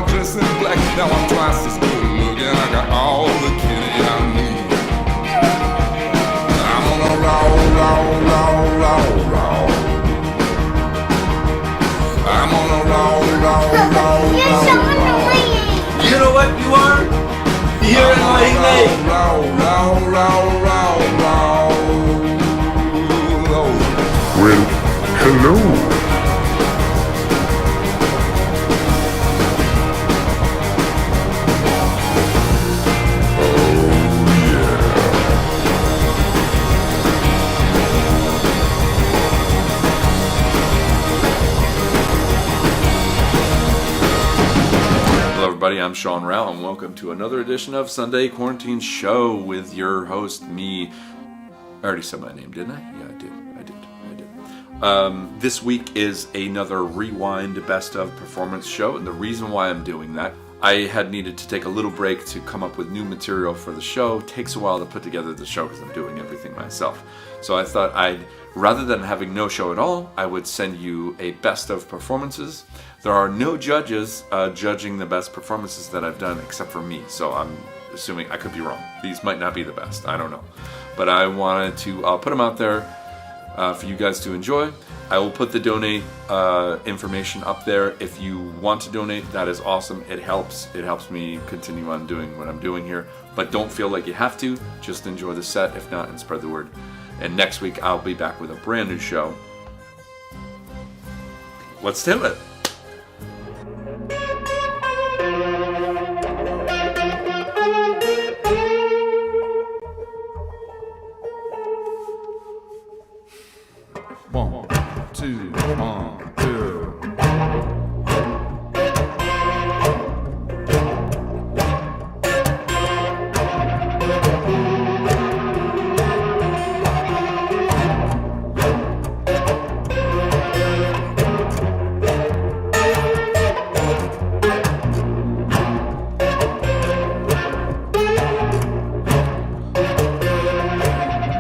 I dress in black. Now I'm twice as good looking. I got all the kitty I need. I'm on a roll. I'm on a roll. You're so annoying. You know what you are? You're annoying. Well, hello. I'm Sean Rao, and welcome to another edition of Sunday Quarantine Show with your host, me. I already said my name, didn't I? Yeah, I did. This week is another Rewind Best of Performance show, and the reason why I'm doing that, I had needed to take a little break to come up with new material for the show. It takes a while to put together the show because I'm doing everything myself. So I thought rather than having no show at all, I would send you a best of performances. There are no judges judging the best performances that I've done except for me, so I'm assuming I could be wrong. These might not be the best, I don't know. But I wanted to put them out there for you guys to enjoy. I will put the donate information up there. If you want to donate, that is awesome. It helps me continue on doing what I'm doing here. But don't feel like you have to. Just enjoy the set, if not, and spread the word. And next week, I'll be back with a brand new show. Let's do it. One, two, one, two.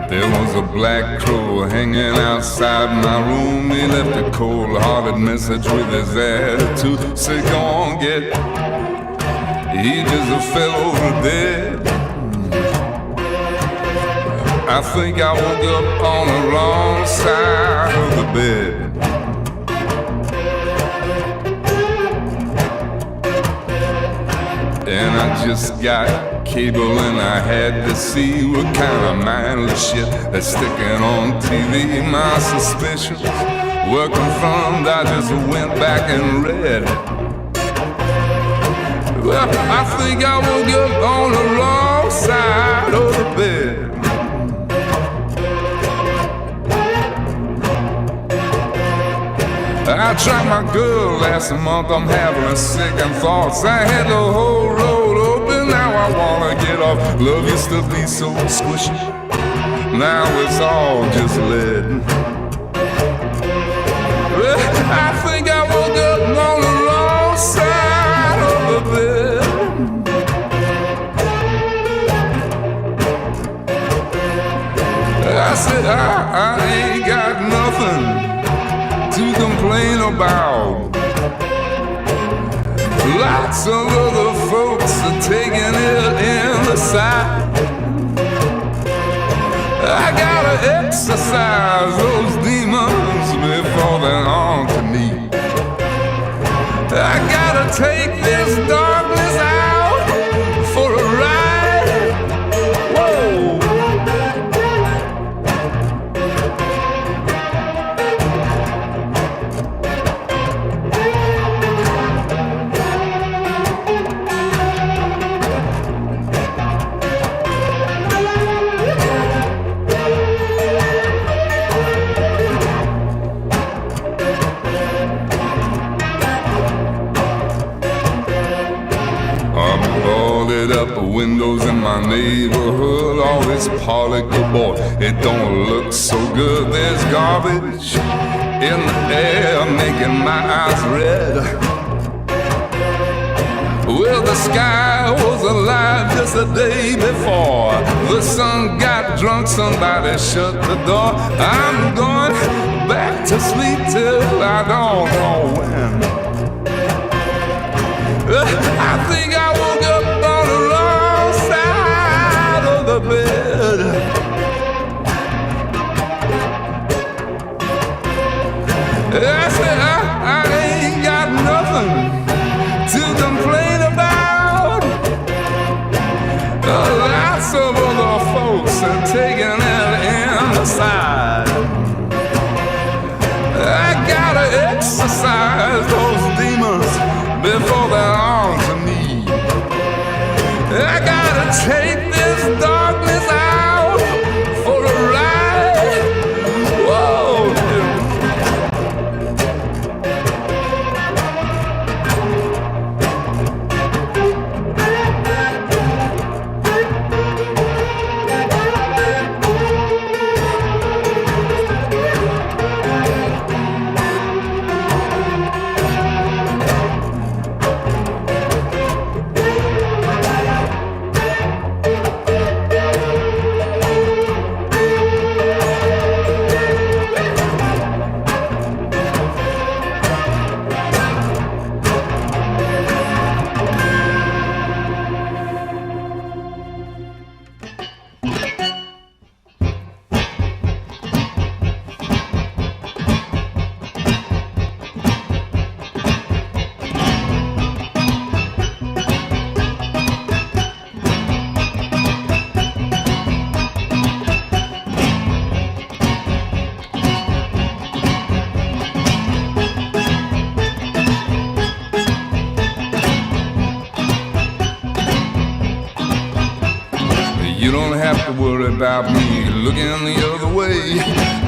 There was a black crow hanging outside my room. He left a cold-hearted message with his attitude. Say, go on, get it. He just fell over dead. I think I woke up on the wrong side of the bed. And I just got cable and I had to see what kind of mindless shit that's sticking on TV. My suspicions were confirmed. I just went back and read. Well, I think I woke up on the wrong side of the bed. I tried my girl last month. I'm having second thoughts. I had the whole road open. Now I wanna get off. Love used to be so squishy. Now it's all just lead. Well, I think I woke up on the wrong side of the bed. I said I ain't got nothing to complain about. Lots of other folks are taking it in the side. I gotta exercise those demons before they're on to me. I gotta take this darkness out for a ride. Whoa. Up windows in my neighborhood, all this particle board, it don't look so good. There's garbage in the air making my eyes red. Well, the sky was alive just the day before. The sun got drunk, somebody shut the door. I'm going back to sleep till I don't know when. I think I woke up on the wrong side of the bed. I said I ain't got nothing to complain about. Lots of other folks are taking it in the side. I gotta exercise those demons before they're on to me. I gotta take this darkness out for a ride. Whoa. You don't have to worry about me looking the other way.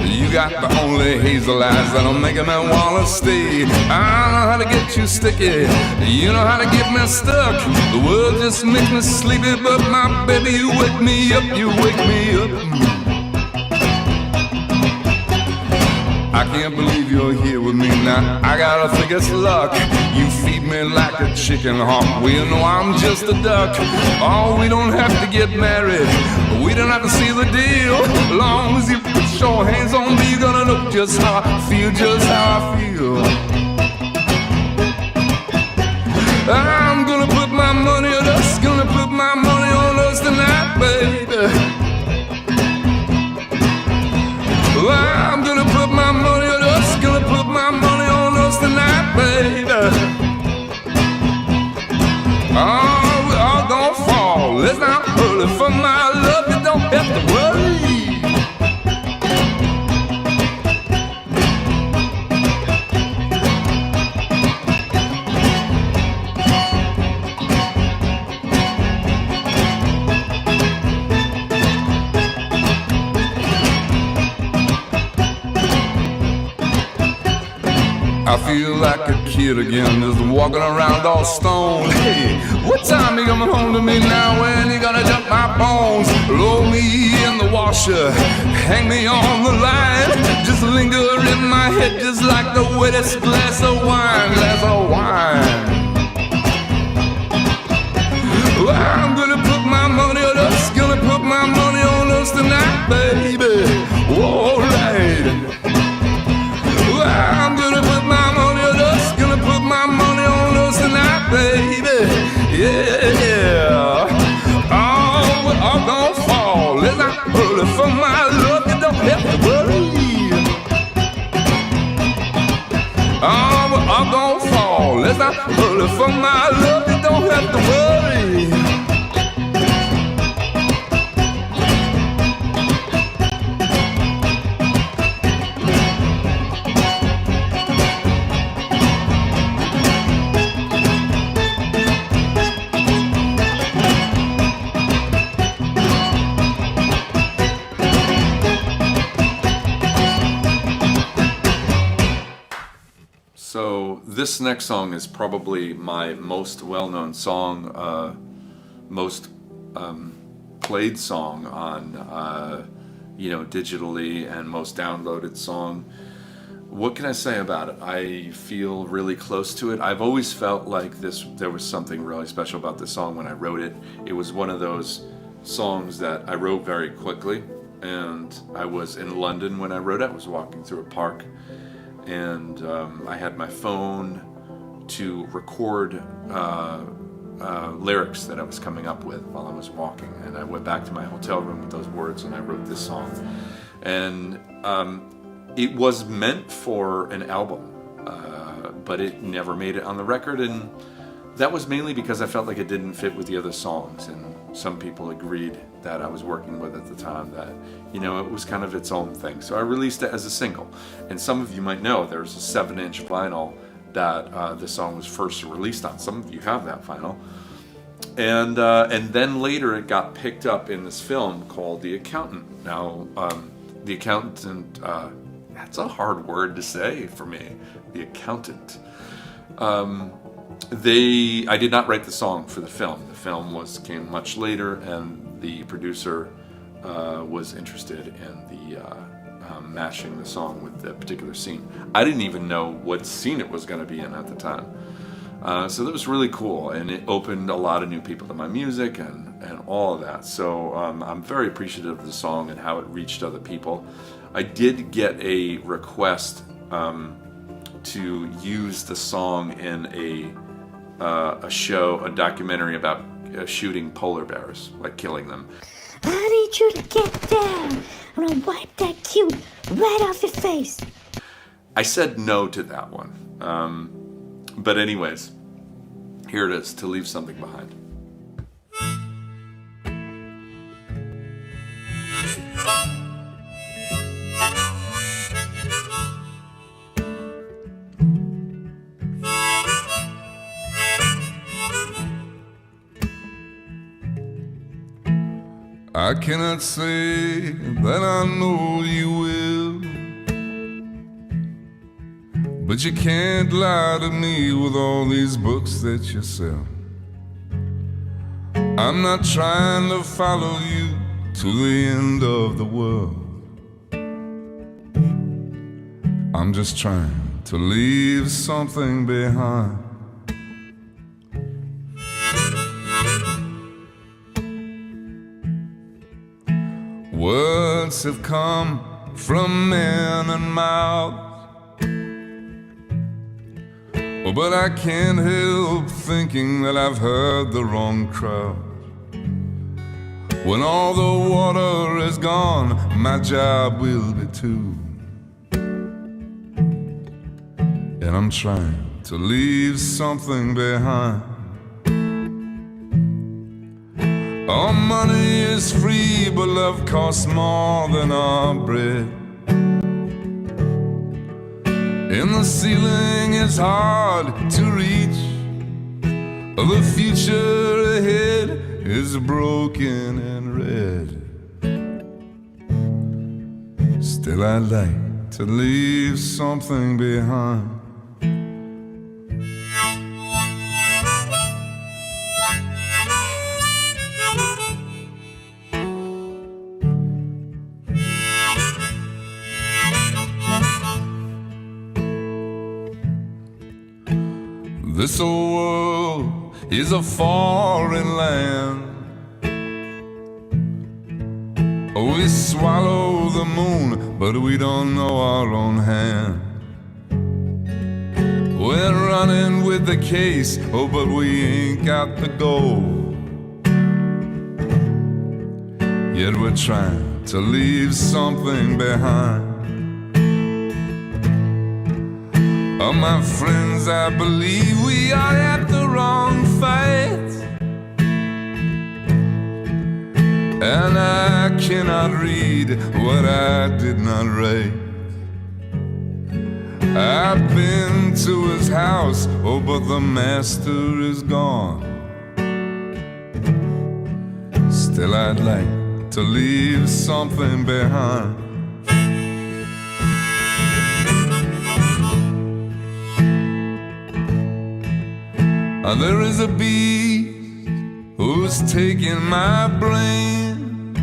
You got the only hazel eyes that'll make me wanna stay. I know how to get you sticky, you know how to get me stuck. The world just makes me sleepy, but my baby, you wake me up, you wake me up. I can't believe you're here with me now. I gotta think it's luck. You feed me like a chicken hawk. Well, you know I'm just a duck. Oh, we don't have to get married. We don't have to see the deal. As long as you put your hands on me, you're gonna know just how I feel, just how I feel. I'm gonna put my money on us, gonna put my money on us tonight, baby. I'm gonna put my money on us, gonna put my money on us tonight, baby. Oh, we're all gonna fall. It's not early for my love, you don't have to worry. I feel like a kid again, just walking around all stoned. Hey, what time you coming home to me now? When you gonna jump my bones? Roll me in the washer, hang me on the line. Just linger in my head, just like the wettest glass of wine, glass of wine. Well, I'm gonna put my money on us, gonna put my money on us tonight, baby. All right. I'm gonna put my money on us, gonna put my money on us tonight, baby. Yeah. Oh, we're all gonna fall. It's not early for my love, you don't have to worry. Oh, we're all gonna fall. It's not early for my love, you don't have to worry. So this next song is probably my most well-known song, most played song on, digitally, and most downloaded song. What can I say about it? I feel really close to it. I've always felt like there was something really special about this song when I wrote it. It was one of those songs that I wrote very quickly, and I was in London when I wrote it. I was walking through a park, and I had my phone to record lyrics that I was coming up with while I was walking. And I went back to my hotel room with those words and I wrote this song. And it was meant for an album, but it never made it on the record. And that was mainly because I felt like it didn't fit with the other songs. And some people agreed that I was working with at the time that, you know, it was kind of its own thing. So I released it as a single. And some of you might know there's a 7-inch vinyl that this song was first released on. Some of you have that vinyl. And then later it got picked up in this film called The Accountant. Now, The Accountant, that's a hard word to say for me. The Accountant. I did not write the song for the film. The film came much later, and the producer was interested in the mashing the song with the particular scene. I didn't even know what scene it was going to be in at the time. So that was really cool, and it opened a lot of new people to my music and all of that. So I'm very appreciative of the song and how it reached other people. I did get a request to use the song in a show, a documentary about shooting polar bears, like killing them. I need you to get down. I'm gonna wipe that cute right off your face. I said no to that one. But anyways, here it is, To Leave Something Behind. I cannot say that I know you will, but you can't lie to me with all these books that you sell. I'm not trying to follow you to the end of the world. I'm just trying to leave something behind. Words have come from men and mouths, oh, but I can't help thinking that I've heard the wrong crowd. When all the water is gone, my job will be too. And I'm trying to leave something behind. Our money is free, but love costs more than our bread. And the ceiling is hard to reach. The future ahead is broken and red. Still I'd like to leave something behind. This old world is a foreign land. We swallow the moon, but we don't know our own hand. We're running with the case, oh, but we ain't got the gold. Yet we're trying to leave something behind. Oh, my friends, I believe we are at the wrong fight, and I cannot read what I did not write. I've been to his house, oh, but the master is gone. Still I'd like to leave something behind. There is a beast who's taking my brain.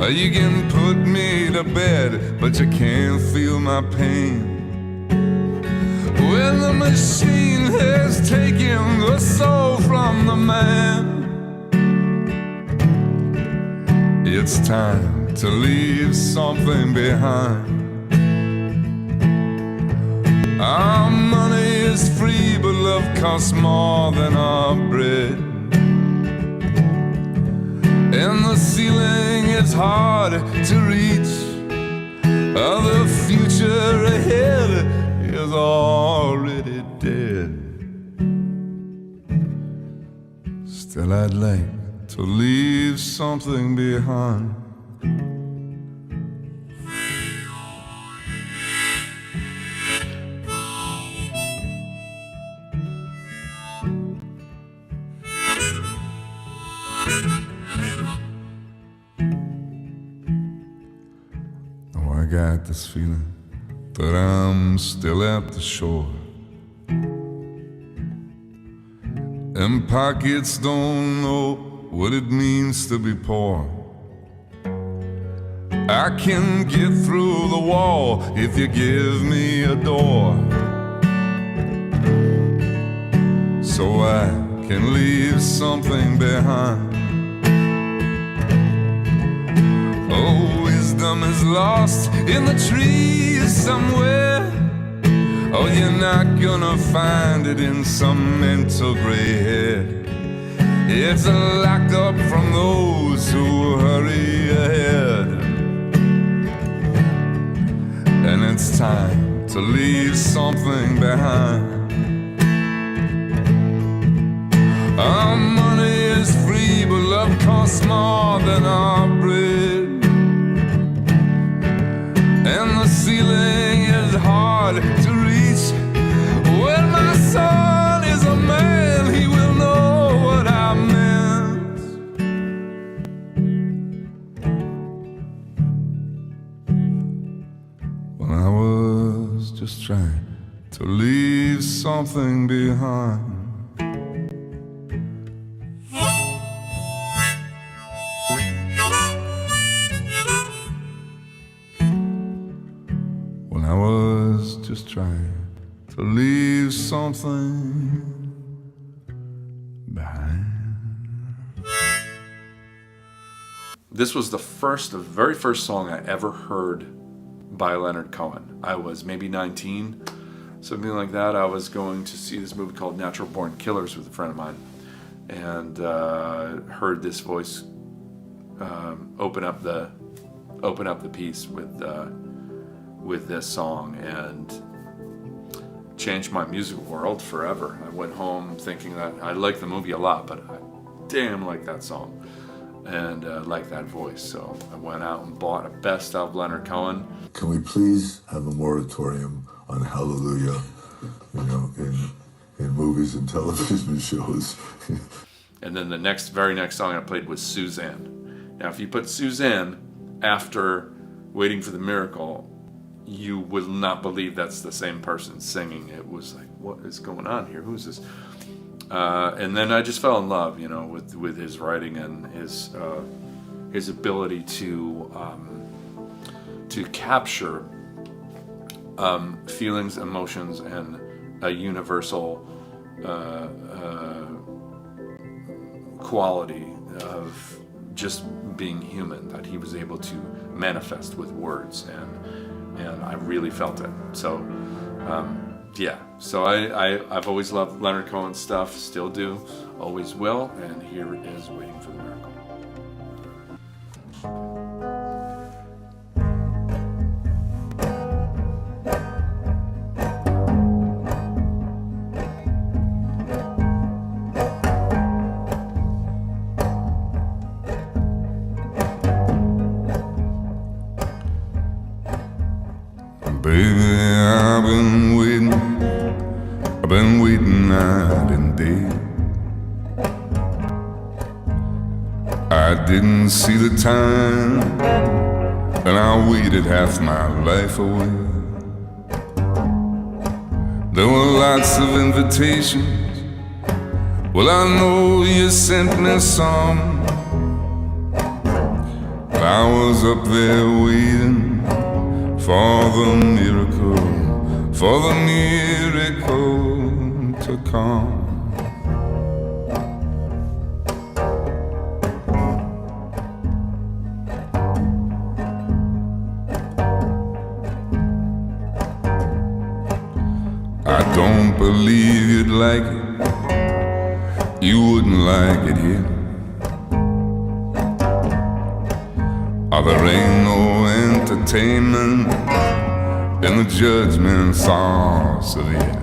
You can put me to bed, but you can't feel my pain. When the machine has taken the soul from the man, it's time to leave something behind. Our money is free, but love costs more than our bread. And the ceiling is hard to reach. The future ahead is already dead. Still I'd like to leave something behind. Oh, I got this feeling that I'm still at the shore, and pockets don't know what it means to be poor. I can get through the wall if you give me a door, so I can leave something behind. Oh, wisdom is lost in the trees somewhere. Oh, you're not gonna find it in some mental gray hair. It's locked up from those who hurry ahead. And it's time to leave something behind. Our money is free, but love costs more than our bread. And the ceiling is hard to reach. When my son is a man, he will know what I meant. When I was just trying to leave something behind. When I was just trying to leave something behind. This was the very first song I ever heard by Leonard Cohen. I was maybe 19, something like that. I was going to see this movie called Natural Born Killers with a friend of mine, and heard this voice open up the piece with this song, and changed my music world forever. I went home thinking that I liked the movie a lot, but I damn like that song and like that voice. So I went out and bought a best of Leonard Cohen. Can we please have a moratorium on Hallelujah, in movies and television shows? And then the very next song I played was Suzanne. Now, if you put Suzanne after Waiting for the Miracle, you will not believe that's the same person singing. It was like, what is going on here? Who's this? And then I just fell in love, with his writing and his ability to capture feelings, emotions, and a universal quality of just being human that he was able to manifest with words, and I really felt it. So so I've always loved Leonard Cohen's stuff, still do, always will, and here it is, Waiting for the Miracle. Baby, I've been waiting night and day. I didn't see the time, and I waited half my life away. There were lots of invitations. Well, I know you sent me some. I was up there waiting for the miracle to come. believe you'd like it. You wouldn't like it here. Oh, there ain't no entertainment in the judgment sauce of the air.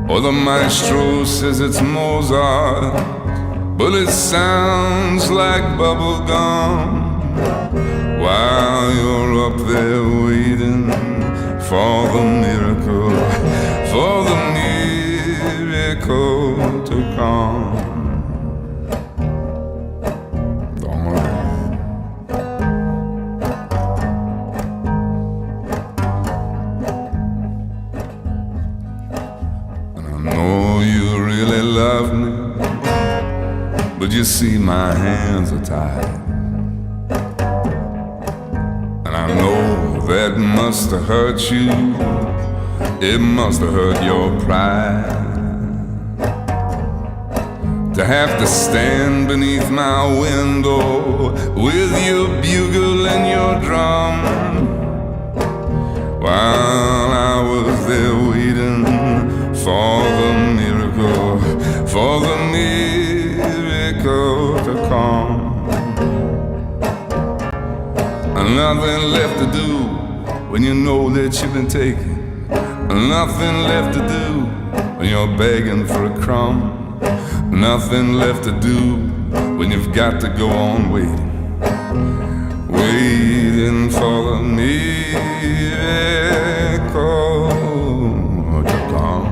Oh, the maestro says it's Mozart, but it sounds like bubble gum while you're up there waiting for the miracle, for the miracle to come. Don't worry. And I know you really love me, but you see my hands are tied. And I know that must have hurt you. It must have hurt your pride to have to stand beneath my window with your bugle and your drum while I was there waiting for the miracle, for the miracle to come. And nothing left to do when you know that you've been taken. Nothing left to do when you're begging for a crumb. Nothing left to do when you've got to go on waiting, waiting for the miracle to come.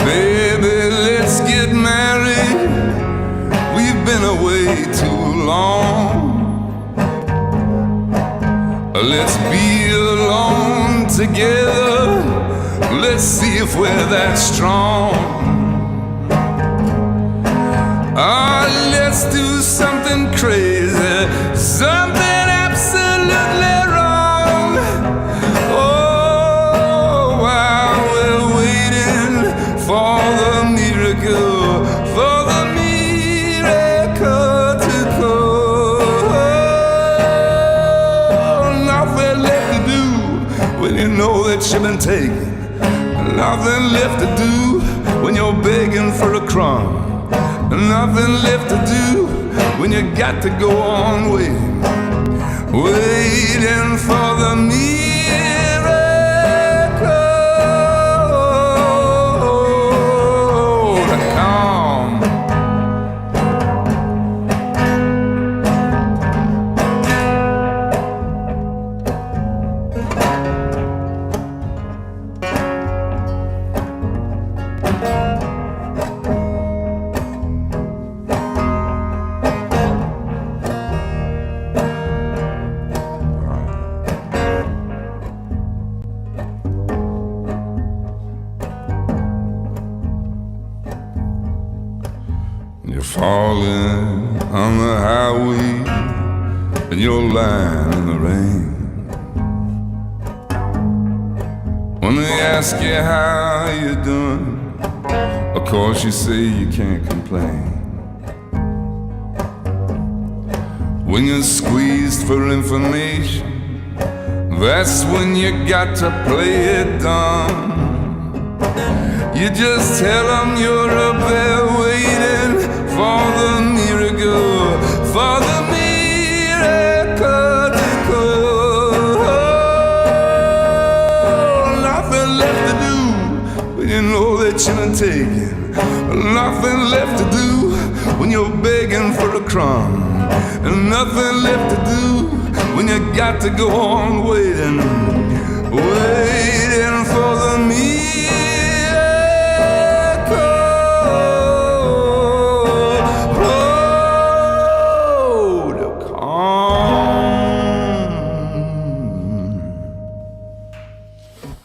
Baby, let's get married. We've been away too long. Let's be alone together. Let's see if we're that strong. Let's do something crazy, something absolutely wrong. Oh, while we're waiting for the miracle, for the miracle to come. Nothing left to do when you know that you've been taken. Nothing left to do when you're begging for a crumb. Nothing left to do when you got to go on waiting, waiting for the miracle to come. You're falling on the highway and you're lying in the rain. When they ask you how you're doing, of course you say you can't complain. When you're squeezed for information, that's when you got to play it dumb. You just tell them you're up there waiting for the miracle, for the miracle to come. Nothing left to do when you know that you've been taken. Nothing left to do when you're begging for a crumb. And nothing left to do when you got to go on waiting, waiting for the miracle.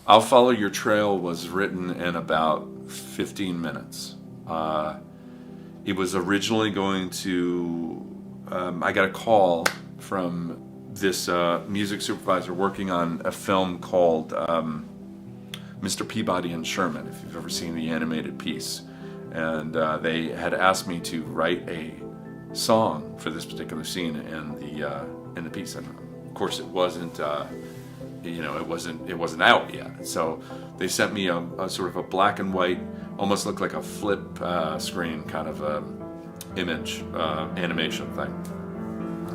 I'll Follow Your Trail was written in about 15 minutes. It was originally going to, I got a call from this music supervisor working on a film called Mr. Peabody and Sherman, if you've ever seen the animated piece. And they had asked me to write a song for this particular scene in the piece. And of course it wasn't, it wasn't out yet. So they sent me a sort of a black and white, almost looked like a flip screen kind of image, animation thing.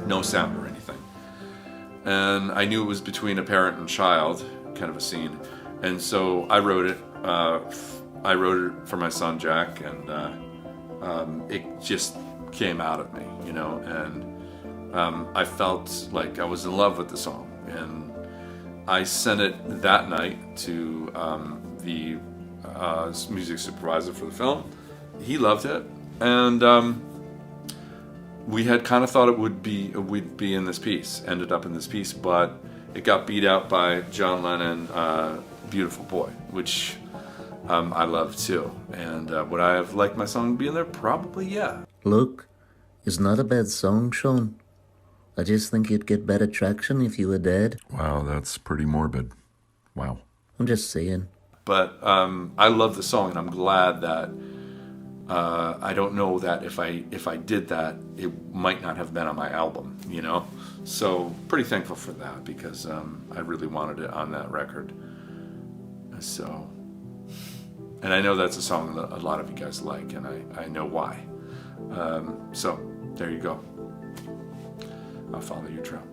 No sound or anything. And I knew it was between a parent and child, kind of a scene. And so I wrote it. I wrote it for my son Jack, and it just came out of me, and I felt like I was in love with the song. And I sent it that night to the music supervisor for the film. He loved it, and we had kind of thought we'd be in this piece, ended up in this piece, but it got beat out by John Lennon, Beautiful Boy, which I love too. And would I have liked my song being there? Probably, yeah. Look, it's not a bad song, Sean. I just think you'd get better traction if you were dead. Wow, that's pretty morbid. Wow. I'm just saying. But I love the song, and I'm glad that I don't know that if I did that, it might not have been on my album, So pretty thankful for that, because I really wanted it on that record. So, and I know that's a song that a lot of you guys like, and I know why. So there you go. I'll follow your trail.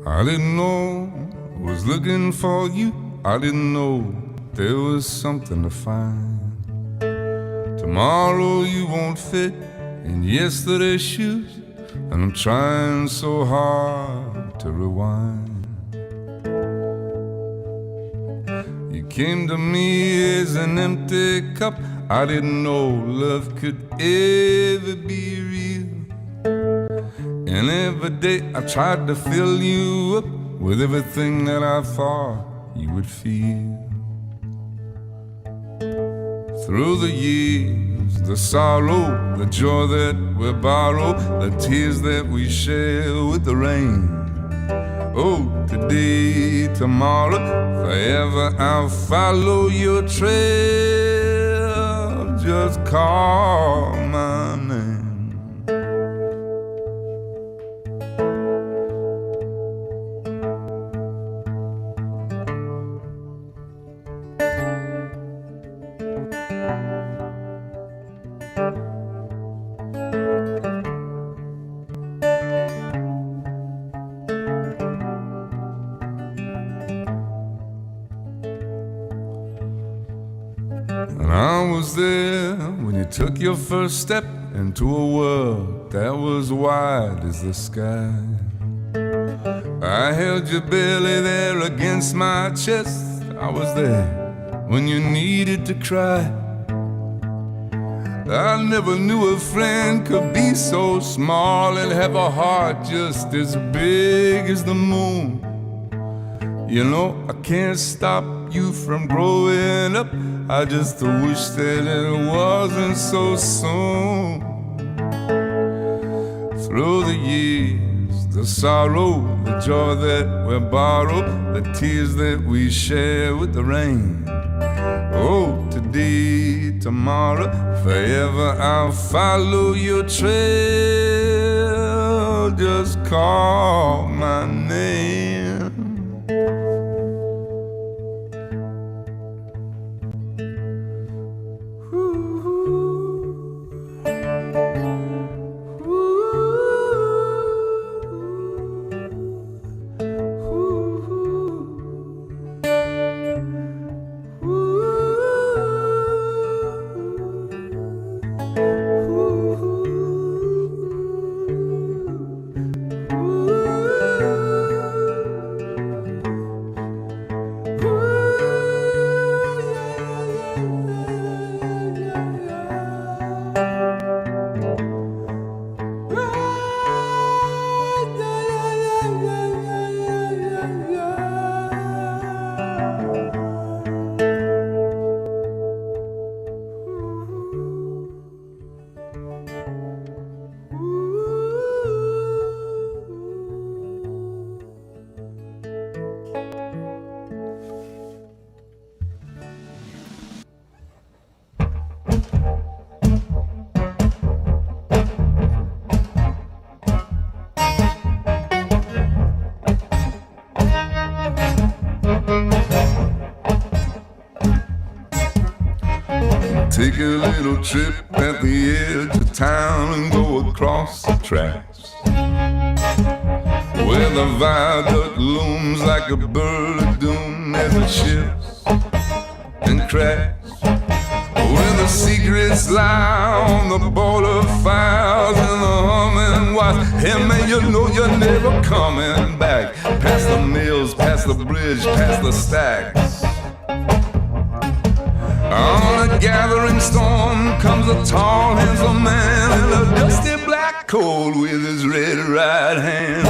I didn't know I was looking for you. I didn't know there was something to find. Tomorrow you won't fit in yesterday's shoes, and I'm trying so hard to rewind. You came to me as an empty cup. I didn't know love could ever be real. And every day I tried to fill you up with everything that I thought you would feel. Through the years, the sorrow, the joy that we borrow, the tears that we share with the rain. Oh, today, tomorrow, forever I'll follow your trail. Just call my name. And I was there when you took your first step into a world that was wide as the sky. I held your belly there against my chest. I was there when you needed to cry. I never knew a friend could be so small and have a heart just as big as the moon. I can't stop you from growing up. I just wish that it wasn't so soon. Through the years, the sorrow, the joy that we borrow, the tears that we share with the rain. Oh, today, tomorrow, forever I'll follow your trail. Just call my name. little trip at the edge of town and go across the tracks, where the viaduct looms like a bird of doom as it shifts and cracks, where the secrets lie on the border files and the humming wires. Hey man, you know you're never coming back. Past the mills, past the bridge, past the stacks. On a gathering storm comes a tall, handsome man in a dusty black coat with his red right hand.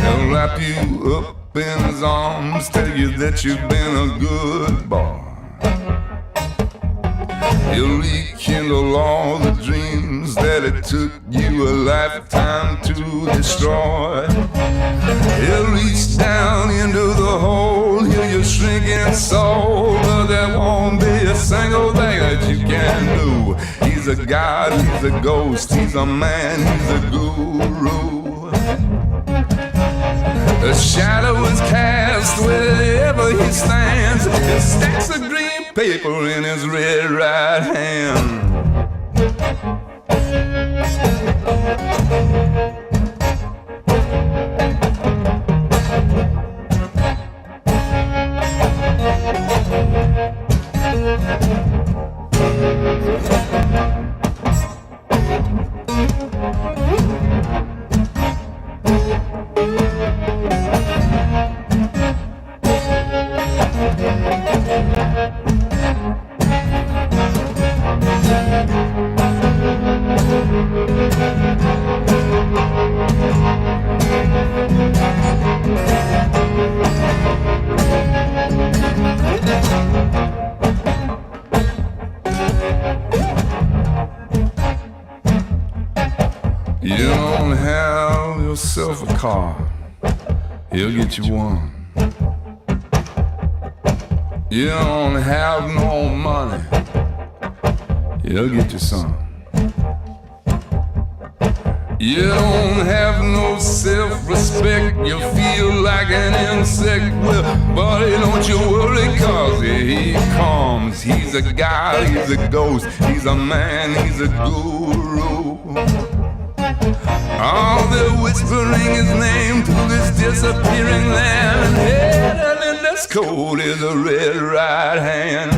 He'll wrap you up in his arms, tell you that you've been a good boy. He'll rekindle all the dreams that it took you a lifetime to destroy. He'll reach down into the hole, heal your shrinking soul, but there won't be a single thing that you can do. He's a god, he's a ghost, he's a man, he's a guru. A shadow is cast wherever he stands, and stacks of green paper in his red right hand. You don't have yourself a car, he'll get you one. You don't have no money, he'll get you some. You don't have no self-respect, you feel like an insect. Well, buddy, don't you worry, cause here he comes. He's a guy, he's a ghost, he's a man, he's a guru. Oh, they're whispering his name to this disappearing land, and hidden in this cold is a red right hand.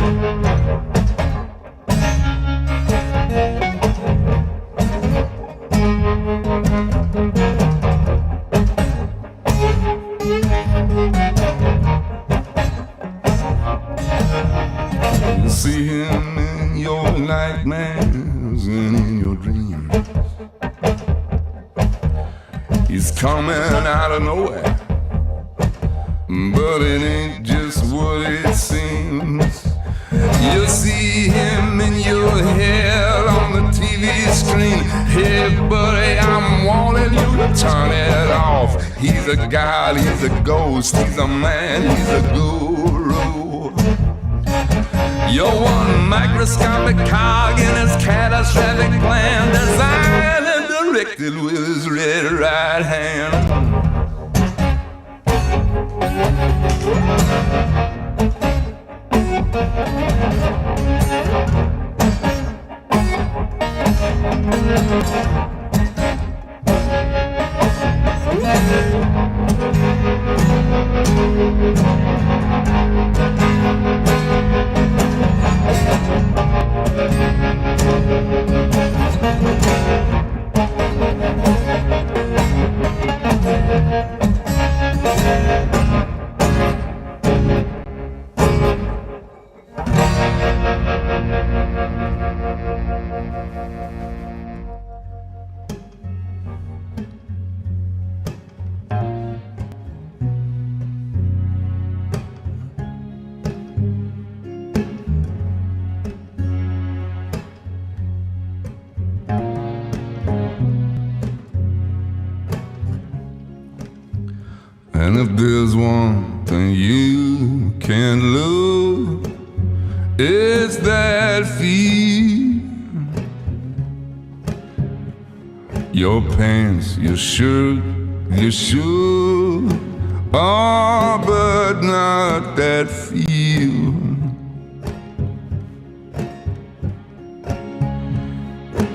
You see him in your nightmares and in your dreams. He's coming out of nowhere, but it ain't just what it seems. You see him in your head on the TV screen. Hey buddy, I'm warning you to turn it off. He's a god, he's a ghost, he's a man, he's a guru. You're one microscopic cog in his catastrophic plan, designed and directed with his red right hand. And if there's one thing you can't lose, it's that feeling your pants, your shirt, your shoes. Oh, but not that feel.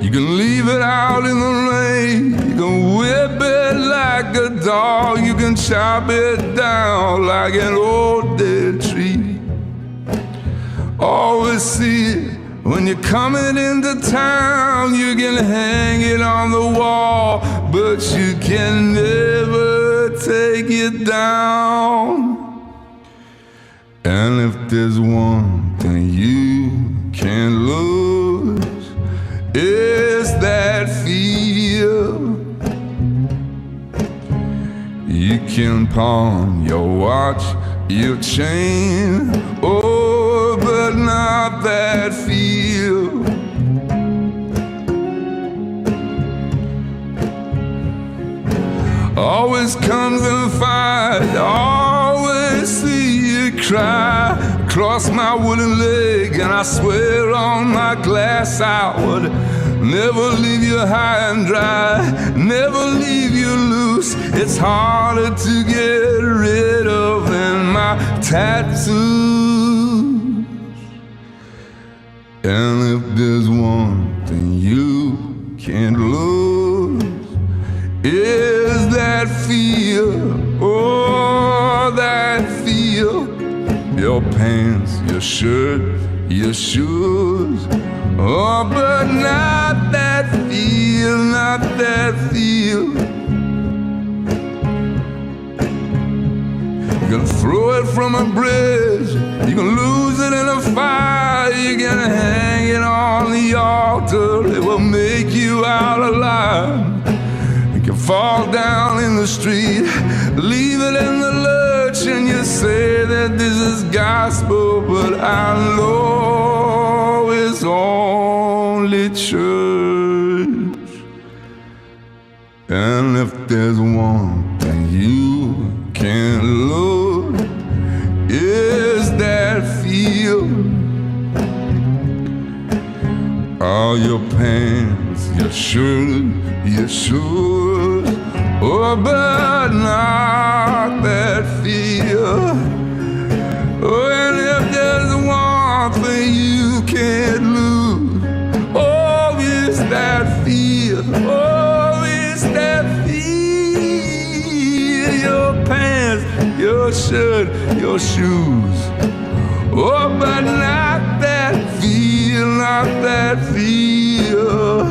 You can leave it out in the rain. You can whip it like a dog. You can chop it down like an old dead tree. Always see it when you're coming into town. You can hang it on the wall, but you can never take it down. And if there's one thing you can't lose, it's that feel. You can pawn your watch, your chain, oh, but not that feel. Always comes in a fight, always see you cry. Cross my wooden leg and I swear on my glass I would never leave you high and dry, never leave you loose. It's harder to get rid of than my tattoos. And if there's one thing you can't lose, is that feel, oh, that feel. Your pants, your shirt, your shoes, oh, but not that feel, not that feel. You can throw it from a bridge, you can lose it in a fire, you can hang it on the altar, it will make you out alive. You can fall down in the street, leave it in the lurch, and you say that this is gospel, but I know it's only church. And if there's one thing you can't lose, is that feel. All your pants, your shirt, your shoes, oh, but not that feel. Oh, and if there's one thing you can't lose, oh, it's that feel, oh, it's that feel. Your pants, your shirt, your shoes, oh, but not that feel, not that feel.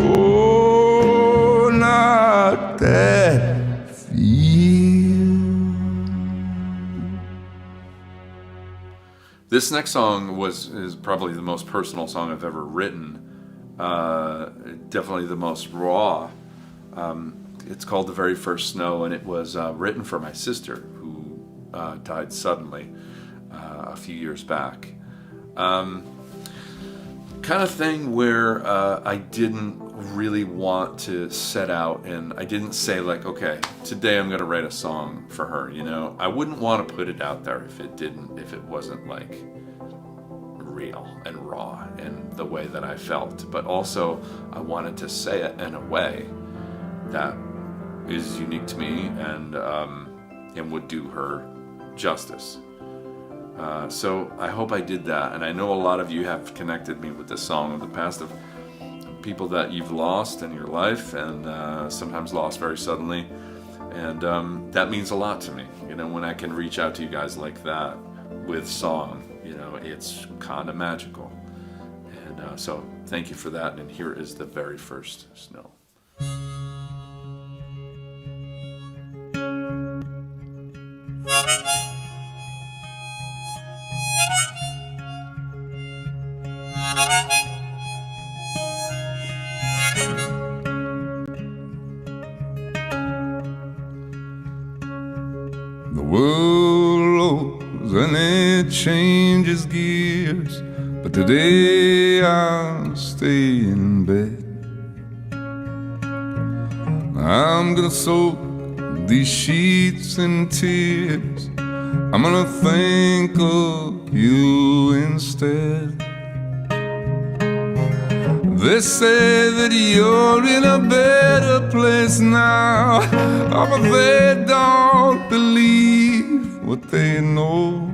Oh, not that feel. This next song is probably the most personal song I've ever written. Definitely the most raw. It's called The Very First Snow, and it was written for my sister who died suddenly a few years back. Kind of thing where I didn't really want to set out, and I didn't say like, okay, today I'm going to write a song for her, you know. I wouldn't want to put it out there if it wasn't like real and raw in the way that I felt, but also I wanted to say it in a way that is unique to me and would do her justice. So I hope I did that, and I know a lot of you have connected me with this song in the past, of people that you've lost in your life, and sometimes lost very suddenly, and that means a lot to me. You know, when I can reach out to you guys like that with song, you know, it's kind of magical. And so thank you for that, and here is The Very First Snow. The world rolls and it changes gears, but today I'll stay in bed. I'm gonna soak these sheets in tears, I'm gonna think of you instead. They say that you're in a better place now, oh, but they don't believe what they know.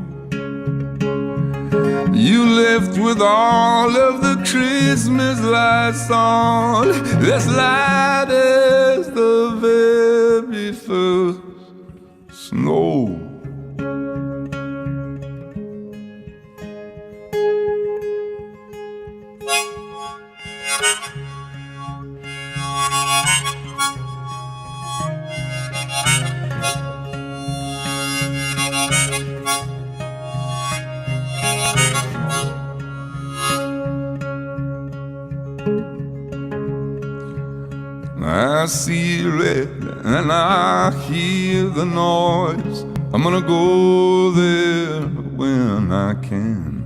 You left with all of the Christmas lights on, as light as the very first snow. I see red and I hear the noise. I'm gonna go there when I can.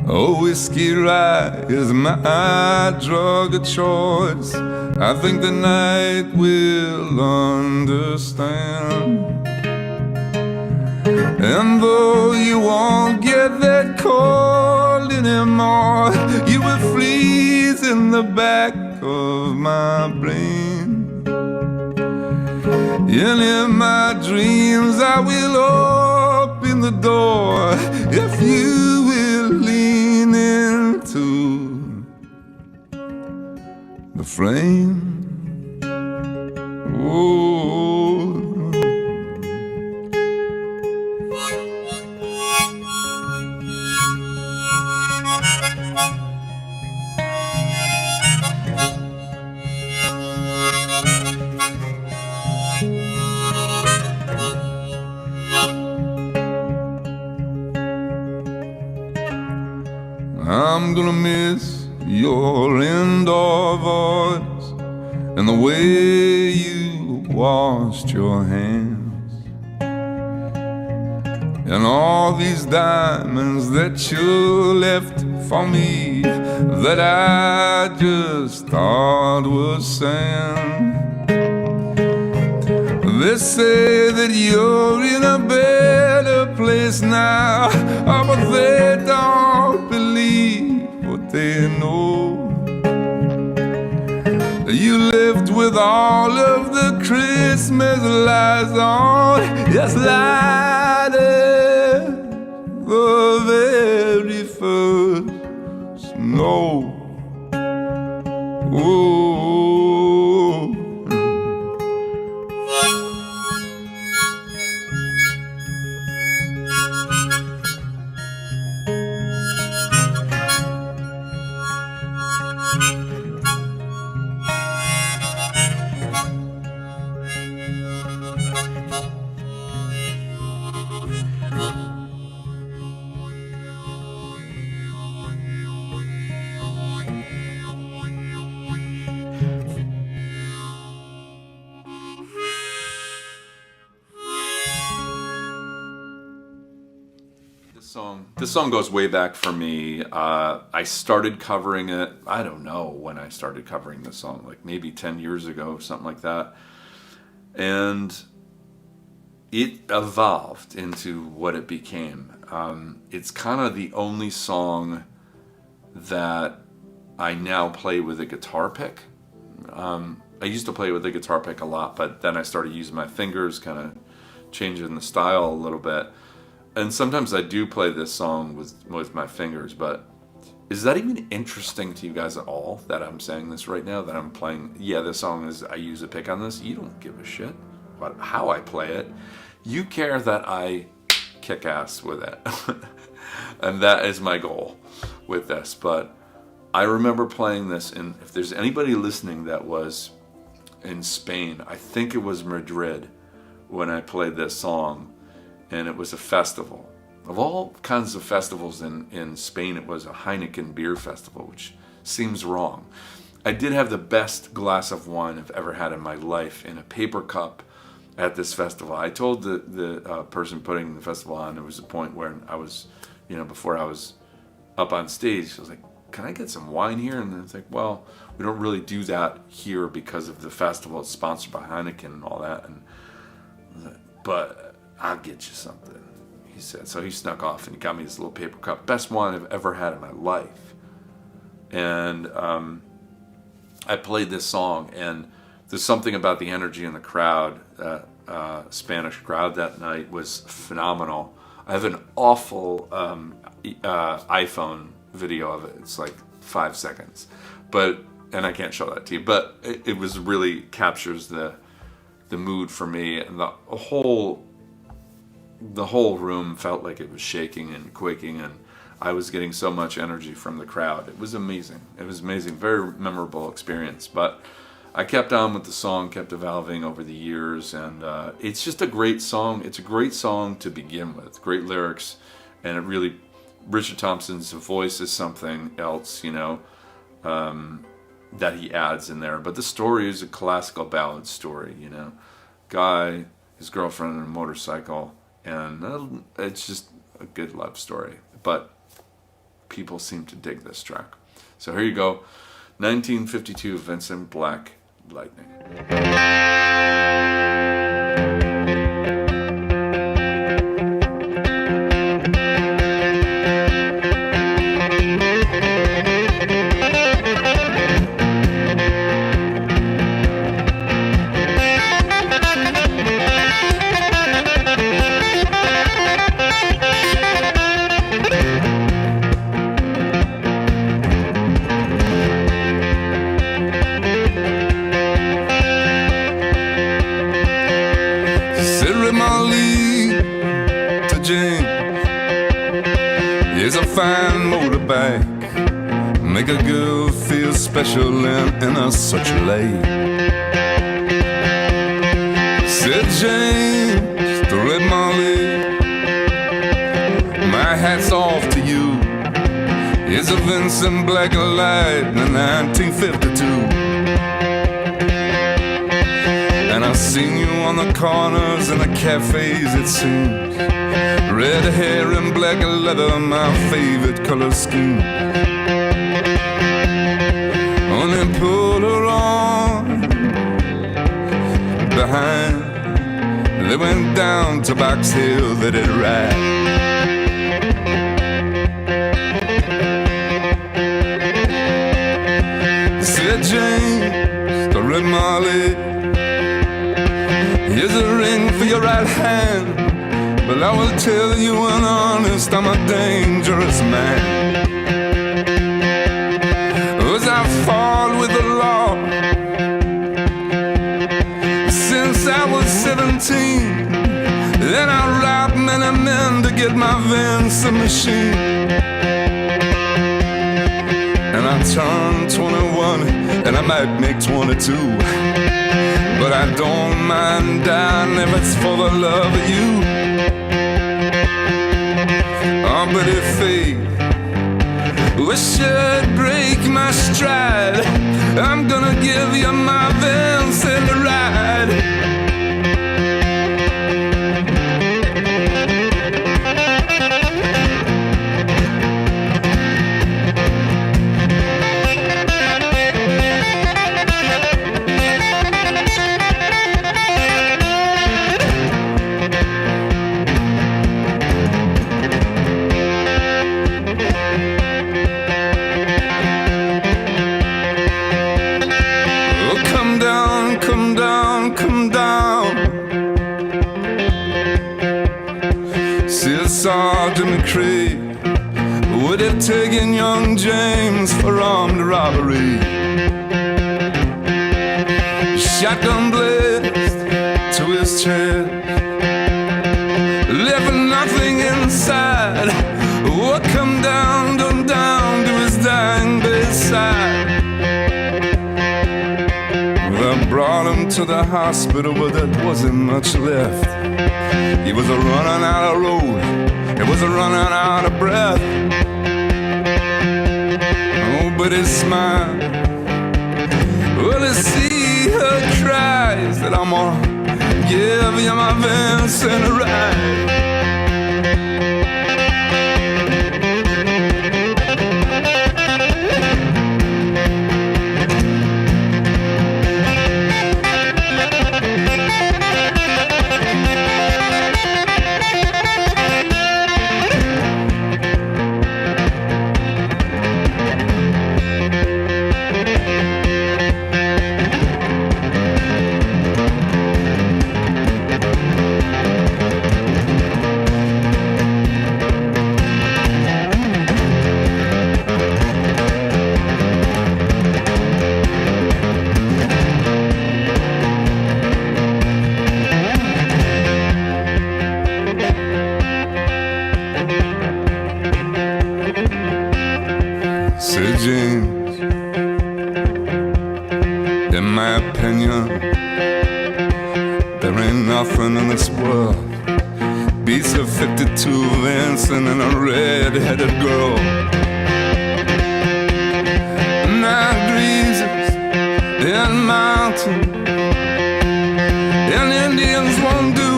A whiskey rye is my drug of choice. I think the night will understand. And though you won't get that cold anymore, you will freeze in the back of my brain. And in my dreams I will open the door if you will lean into the flame. Oh, I'm gonna miss your indoor voice and the way you washed your hands, and all these diamonds that you left for me that I just thought was sand. They say that you're in a better place now, oh, but they don't believe what they know. You left with all of the Christmas lights on, just light as the very first snow. Oh. This song goes way back for me. I started covering it, I don't know when I started covering this song, like maybe 10 years ago, something like that. And it evolved into what it became. It's kind of the only song that I now play with a guitar pick. I used to play with the guitar pick a lot, but then I started using my fingers, kind of changing the style a little bit. And sometimes I do play this song with my fingers, but is that even interesting to you guys at all that I'm saying this right now, that I'm playing, yeah, this song is, I use a pick on this? You don't give a shit about how I play it. You care that I kick ass with it. And that is my goal with this. But I remember playing this, and if there's anybody listening that was in Spain, I think it was Madrid when I played this song. And it was a festival. Of all kinds of festivals in Spain, it was a Heineken beer festival, which seems wrong. I did have the best glass of wine I've ever had in my life in a paper cup at this festival. I told the person putting the festival on, there was a point where I was, before I was up on stage, I was like, can I get some wine here? And then it's like, well, we don't really do that here because of the festival. It's sponsored by Heineken and all that. But I'll get you something, he said. So he snuck off and he got me this little paper cup. Best wine I've ever had in my life. and I played this song, and there's something about the energy in the crowd. Spanish crowd that night was phenomenal. I have an awful iPhone video of it. It's like 5 seconds, and I can't show that to you. But it was really captures the mood for me, and the whole room felt like it was shaking and quaking, and I was getting so much energy from the crowd. It was amazing. It was amazing. Very memorable experience. But I kept on with the song, kept evolving over the years, and it's just a great song. It's a great song to begin with. Great lyrics, and it really, Richard Thompson's voice is something else, that he adds in there. But the story is a classical ballad story, Guy, his girlfriend, and a motorcycle, and it's just a good love story. But people seem to dig this track. So here you go, 1952, Vincent Black, Lightning. Fine motorbike, make a girl feel special in a such a late. Said James, the Red Molly, my hat's off to you. It's a Vincent Black Lightning 1952. And I've seen you on the corners and the cafes, it seems. Red hair and black leather, my favorite color scheme. Only put her on behind. They went down to Box Hill, they did ride. Said James, the Red Molly, here's a ring for your right hand. But I will tell you in honest, I'm a dangerous man. As I fought with the law since I was 17, then I robbed many men to get my Vincent machine. And I turned 21 and I might make 22, but I don't mind dying if it's for the love of you. Oh, but if fate should break my stride, I'm gonna give you my Vincent ride. Sergeant McCree would have taken young James for armed robbery. Shotgun blazed to his chest, left nothing inside. What come down to his dying bedside. Well, I brought him to the hospital, but there wasn't much left. He was a running out of road, he was a running out of breath. Oh, but his smile, well, to see her cries that I'm gonna give you my Vincent ride. There ain't nothing in this world beats a 52 Vincent and a red-headed girl. Night breezes in mountain, and Indians won't do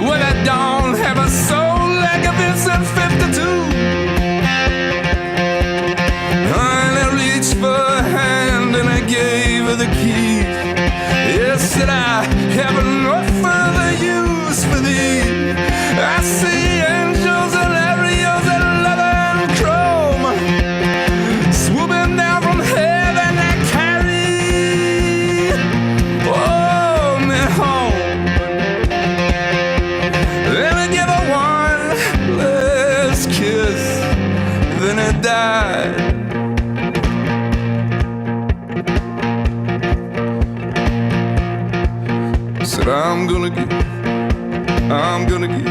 what I don't have a soul like a Vincent 52. I reached for a hand and I gave her the keys. Yes, said I have no further use for thee. I see angels and Ariels and leather and chrome swooping down from heaven and carry me home. Let me give her one last kiss, then I died. Said I'm gonna give, I'm gonna give,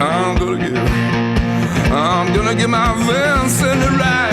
I'm gonna give, I'm gonna give my Vincent a ride.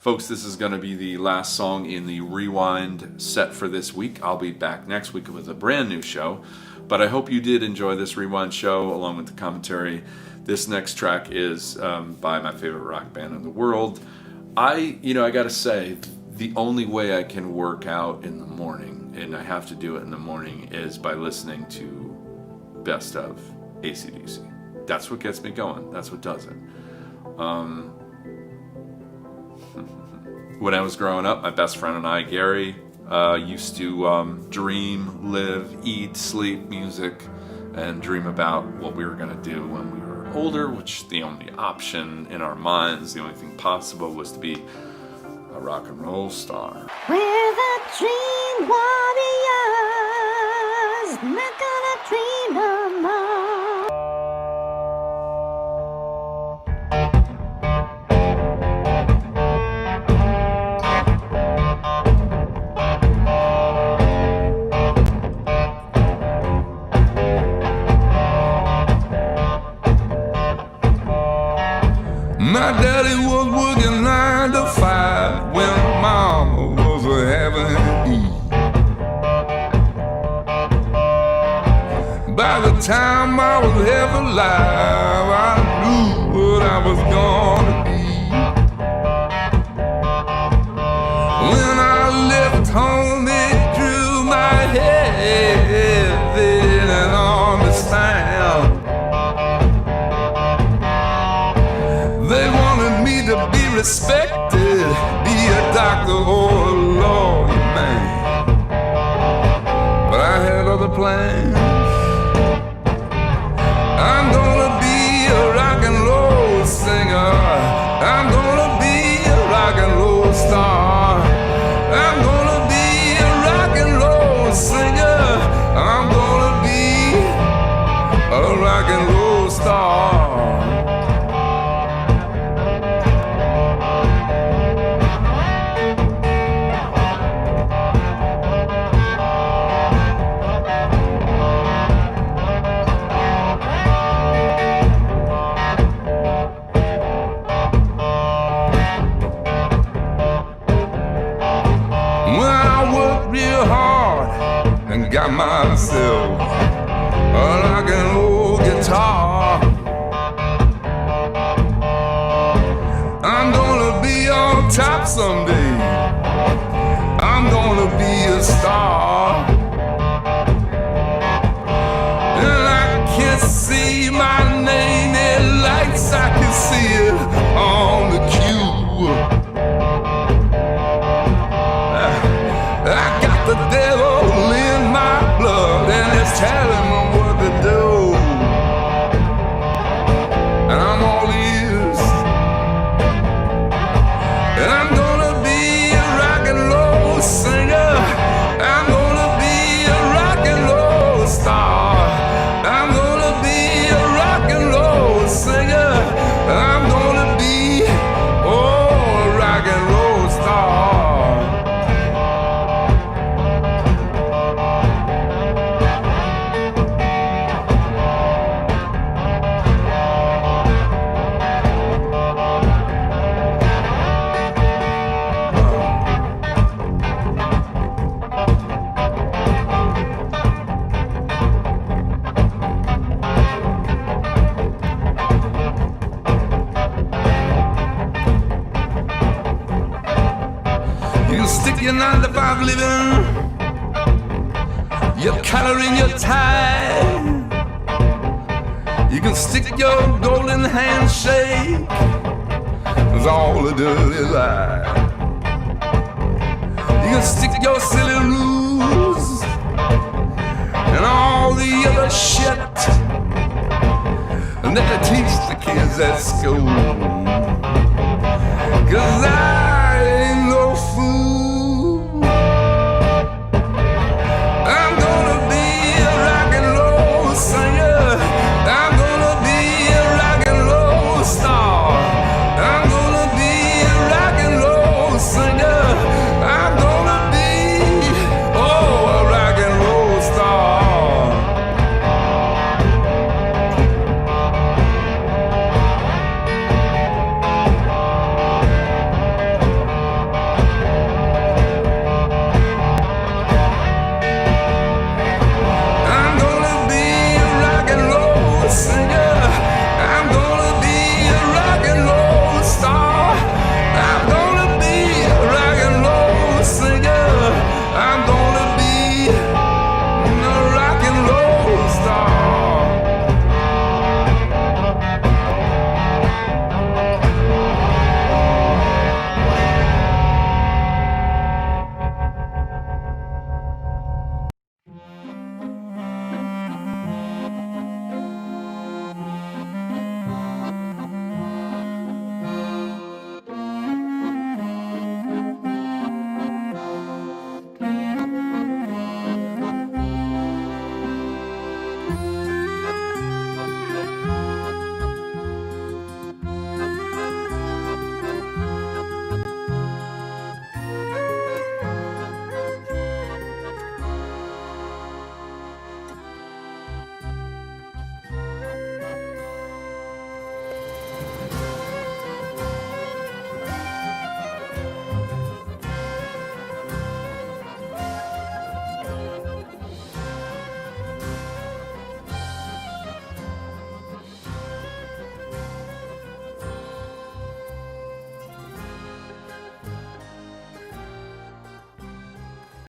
Folks, this is going to be the last song in the Rewind set for this week. I'll be back next week with a brand new show, but I hope you did enjoy this Rewind show along with the commentary. This next track is by my favorite rock band in the world. I gotta say, the only way I can work out in the morning, and I have to do it in the morning, is by listening to Best of AC/DC. That's what gets me going. That's what does it. When I was growing up, my best friend and I, Gary, used to dream, live, eat, sleep music, and dream about what we were going to do when we were older, which the only option in our minds, the only thing possible, was to be a rock and roll star. We're the dream warriors, not gonna dream no more. My daddy was working 9 to 5 when mama was having to eat. By the time I was half alive, I knew what I was gonna be. When I left home, it drew my head, they didn't understand. They wanted me to be respected, be a doctor or a lawyer, man. But I had other plans. I'm gonna be a rock and roll singer. I'm gonna be a rock and roll star. I'm gonna be a rock and roll singer. I'm gonna be a rock and roll star. Got myself a rock and roll guitar. I'm gonna be on top someday. I'm gonna I got the devil in my blood, and it's telling me what to do. And I'm all ears. And I'm gonna be a rock and roll singer. I'm gonna be a rock and roll star. I'm gonna be a rock and roll singer. I'm gonna be, oh, a rock and roll star. You can stick your 9-to-5 living, your collar in your tie. You can stick your golden handshake. It's all a dirty lie. You can stick your silly rules and all the other shit that they teach the kids at school. 'Cause I